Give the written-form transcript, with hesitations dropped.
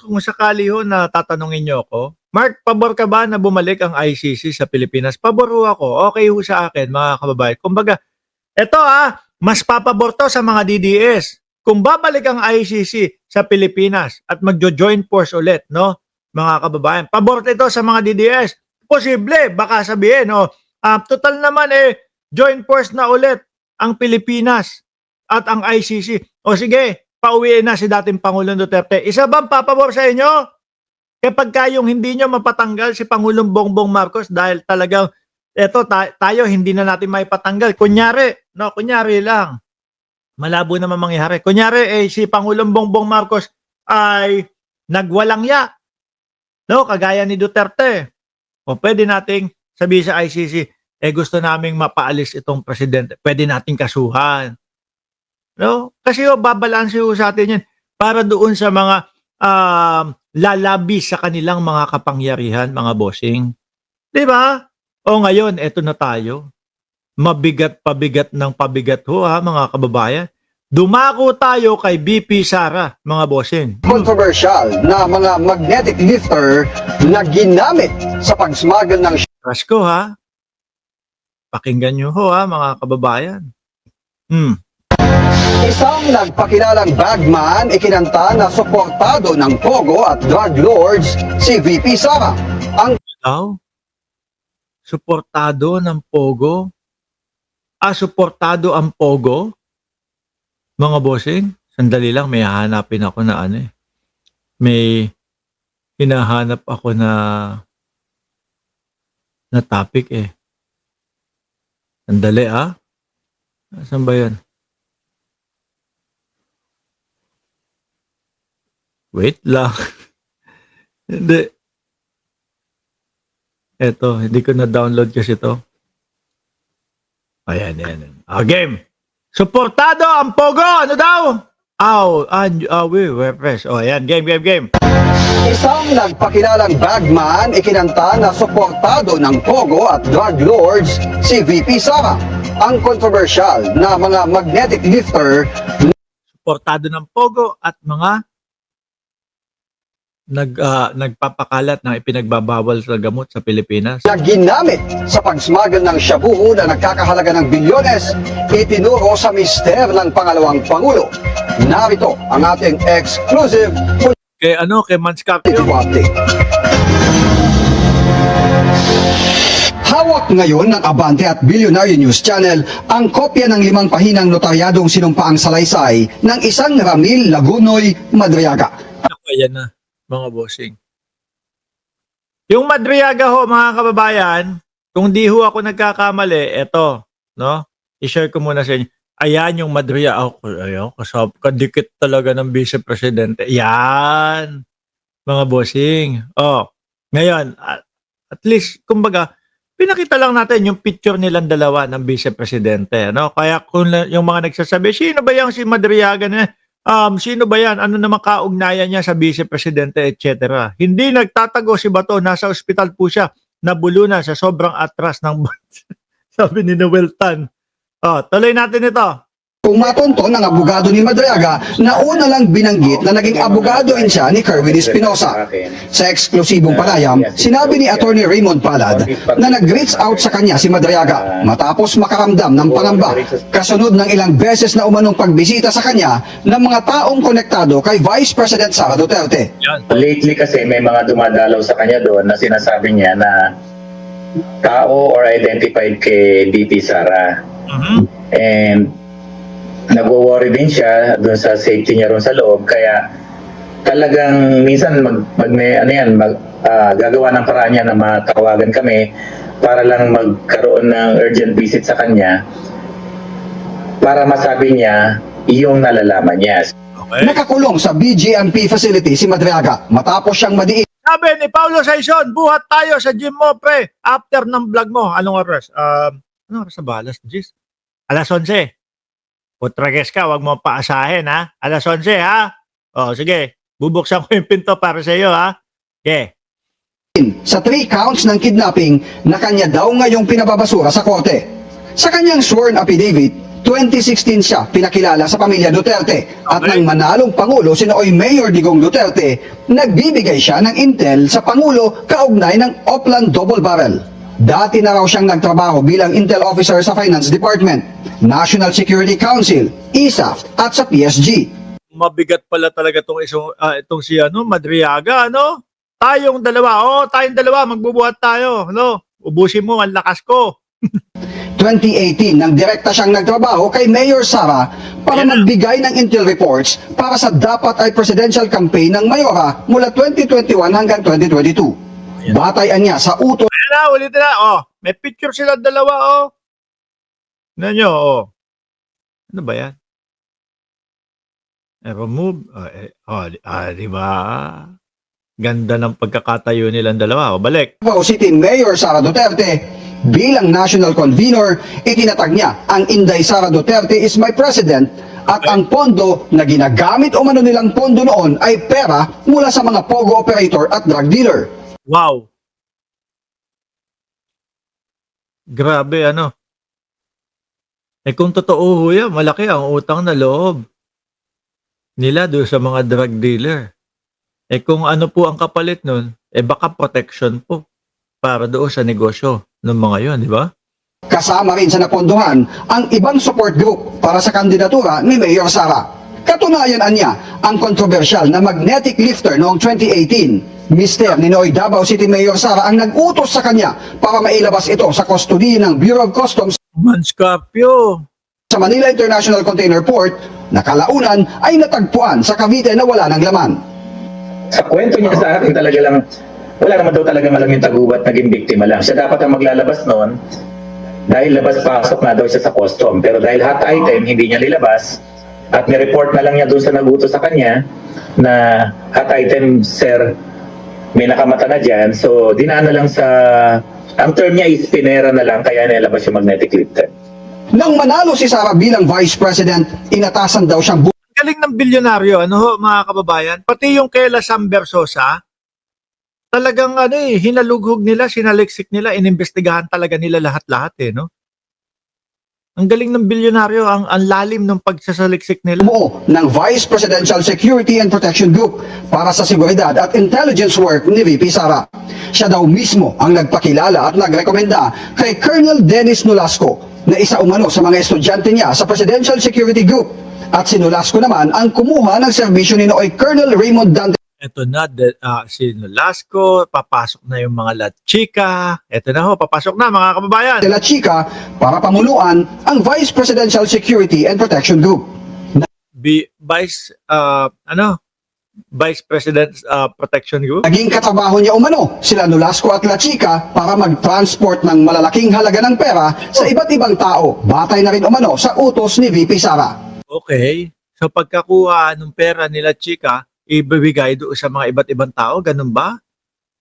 kung sakali ho na tatanungin niyo ako, Mark, pabor ka ba na bumalik ang ICC sa Pilipinas? Pabor ho ako. Okay ho sa akin, mga kababayan. Kumbaga, eto mas papabor to sa mga DDS. Kung babalik ang ICC sa Pilipinas at magjo-join force ulit, no? Mga kababayan, pabor ito sa mga DDS. Posible, baka sabihin, total naman join force na ulit ang Pilipinas at ang ICC. O sige, pauwiin na si dating Pangulong Duterte. Isa bang papabor sa inyo? Kapag kayong hindi nyo mapatanggal si Pangulong Bongbong Marcos dahil talagang tayo hindi na natin maipatanggal. Kunyari lang. Malabo naman mangyari. Kunyari si Pangulong Bongbong Marcos ay nagwalangya. No, kagaya ni Duterte. O pwede nating sabihin sa ICC, gusto naming mapaalis itong presidente. Pwede nating kasuhan. No? Kasi babalanse sa atin yan para doon sa mga lalabi sa kanilang mga kapangyarihan, mga bossing. 'Di ba? O ngayon, eto na tayo. Mabigat pabigat ng pabigat mga kababayan. Dumako tayo kay BP Sara, mga bossing. Controversial na mga magnetic lifter na ginamit sa pag-smuggle ng Rasko Pakinggan nyo mga kababayan. Isang nagpakilalang bagman ikinanta na suportado ng Pogo at drug lords si VP Sara. Ang Suportado ng Pogo? Suportado ang Pogo? Mga bossing, sandali lang, may hahanapin ako na May hinahanap ako na topic Sandali Saan ba yan? Wait lang. Hindi. Eto, hindi ko na-download kasi ito. Ayan. Game! Suportado ang Pogo! Ano daw? Press. Ayan. Game. isang nagpakilalang bagman ikinanta na suportado ng Pogo at drug lords si VP Sara. Ang controversial na mga magnetic lifter Suportado ng Pogo at mga nagpapakalat ng ipinagbabawal sa gamot sa Pilipinas na ginamit sa pag-smuggle ng shabu na nagkakahalaga ng bilyones, itinuro sa mister ng pangalawang Pangulo. Narito ang ating exclusive kay Manscapio. update. Hawak ngayon ng Abante at Billionaire News Channel ang kopya ng 5 pahinang notaryadong sinumpaang salaysay ng isang Ramil Lagunoy Madriaga. Ayan na, mga bossing. Yung Madriaga mga kababayan, kung di ako nagkakamali, eto, no? I-share ko muna sa inyo. Ayan yung Madriaga. Kadikit talaga ng Vice Presidente. Ayan, mga bossing. Ngayon, at least, kumbaga, pinakita lang natin yung picture nilang dalawa ng Vice Presidente. No? Kaya kung yung mga nagsasabi, sino ba yung si Madriaga na? Sino ba yan? Ano naman kaugnayan niya sa Vice Presidente, etc. Hindi nagtatago si Bato. Nasa ospital po siya. Nabulunan sa sobrang atras ng sabi ni Noel Tan. Tuloy natin ito. Kung matunto ng abogado ni Madriaga na una lang binanggit na naging abogado rin siya ni Kerwin Espinosa. Sa eksklusibong panayam, sinabi ni Attorney Raymond Palad na nag-reach out sa kanya si Madriaga matapos makaramdam ng pangamba kasunod ng ilang beses na umanong pagbisita sa kanya ng mga taong konektado kay Vice President Sara Duterte. Lately kasi may mga dumadalaw sa kanya doon na sinasabi niya na tao or identified kay BP Sara. And nagwo-worry din siya doon sa safety niya ron sa loob, kaya talagang minsan gagawa ng paraan niya na matawagan kami para lang magkaroon ng urgent visit sa kanya para masabi niya yung nalalaman niya. Okay. Nakakulong sa BGMP facility si Madriaga matapos siyang madiin. Sabi ni Paulo Saison, buhat tayo sa gym mo, pre. After ng vlog mo. Anong oras? Anong oras na ba? Alas 10? Alas 11. Putrages ka, wag mo paasahin, Alas 11, sige. Bubuksan ko yung pinto para sa iyo, Okay. Sa 3 counts ng kidnapping na kanya daw ngayong pinababasura sa korte. Sa kanyang sworn affidavit, 2016 siya pinakilala sa pamilya Duterte at Okay. nang manalong Pangulo si Nooy Mayor Digong Duterte, nagbibigay siya ng intel sa Pangulo kaugnay ng Oplan Double Barrel. Dati na raw siyang nagtrabaho bilang intel officer sa Finance Department, National Security Council, ISAF at sa PSG. Mabigat pala talaga itong si Madriaga, ano? Tayong dalawa, magbubuhat tayo, no? Ubusin mo ang lakas ko. 2018 nang direkta siyang nagtrabaho kay Mayor Sara para Ayan na. magbigay ng intel reports para sa dapat ay presidential campaign ng Mayora mula 2021 hanggang 2022. Ayan. Batayan niya sa utos Ayan na, ulitin na. Oh, may picture sila dalawa, oh. Tignan nyo, oh. Ano ba yan? Remove. Di ba? Ganda ng pagkakatayo nilang dalawa. O, balik. Davao City Mayor Sara Duterte bilang national convener, itinatag niya ang Inday Sara Duterte is my president at ang pondo na ginagamit o mano nilang pondo noon ay pera mula sa mga pogo operator at drug dealer. Wow. Grabe, ano? Kung totoo ho yan, malaki ang utang na loob nila doon sa mga drug dealer. Kung ano po ang kapalit nun, baka protection po para doon sa negosyo ng mga yon, di ba? Kasama rin sa napondohan ang ibang support group para sa kandidatura ni Mayor Sara. Katunayan niya ang kontrobersyal na magnetic lifter noong 2018. Mister Ninoy Davao City Mayor Sara ang nag-utos sa kanya para mailabas ito sa kustodiya ng Bureau of Customs Manscarpio. sa Manila International Container Port na kalaunan ay natagpuan sa Cavite na wala ng laman. Sa kwento niya sa akin talaga lang, wala naman daw talagang alam yung tagubat, naging biktima lang. Siya dapat ang maglalabas noon dahil labas-pasok na daw siya sa custom. Pero dahil hot item, hindi niya nilabas at ni-report na lang niya doon sa nagutos sa kanya na hot item, sir, may nakamata na dyan. So, dinaan na lang sa, ang term niya is pinera na lang, kaya nilabas yung magnetic lifter. Nang manalo si Sara bilang Vice President, inatasan daw siyang Galing ng bilyonaryo, ano ho, mga kababayan? Pati yung kay Sam Versosa, talagang hinalughog nila, sinaliksik nila, inimbestigahan talaga nila lahat-lahat, no? Ang galing ng bilyonaryo, ang lalim ng pagsasaliksik nila. bumuo ng Vice Presidential Security and Protection Group para sa seguridad at intelligence work ni VP Sara. Siya daw mismo ang nagpakilala at nagrekomenda kay Colonel Dennis Nolasco na isa umano sa mga estudyante niya sa Presidential Security Group. At si Nolasco naman ang kumuha ng serbisyo ni Nooy Colonel Raymond Dante Ito na, si Nolasco, papasok na yung mga La Chica. Ito na ho, papasok na mga kababayan. de la Chica para pamuluan ang Vice Presidential Security and Protection Group. Vice President Protection Group. Naging katrabaho niya umano sila Nolasco at La Chica para mag-transport ng malalaking halaga ng pera sa iba't ibang tao. Batay na rin umano sa utos ni VP Sara. Okay. So pagkakuha ng pera nila Chica, ibibigay doon sa mga iba't ibang tao, ganun ba?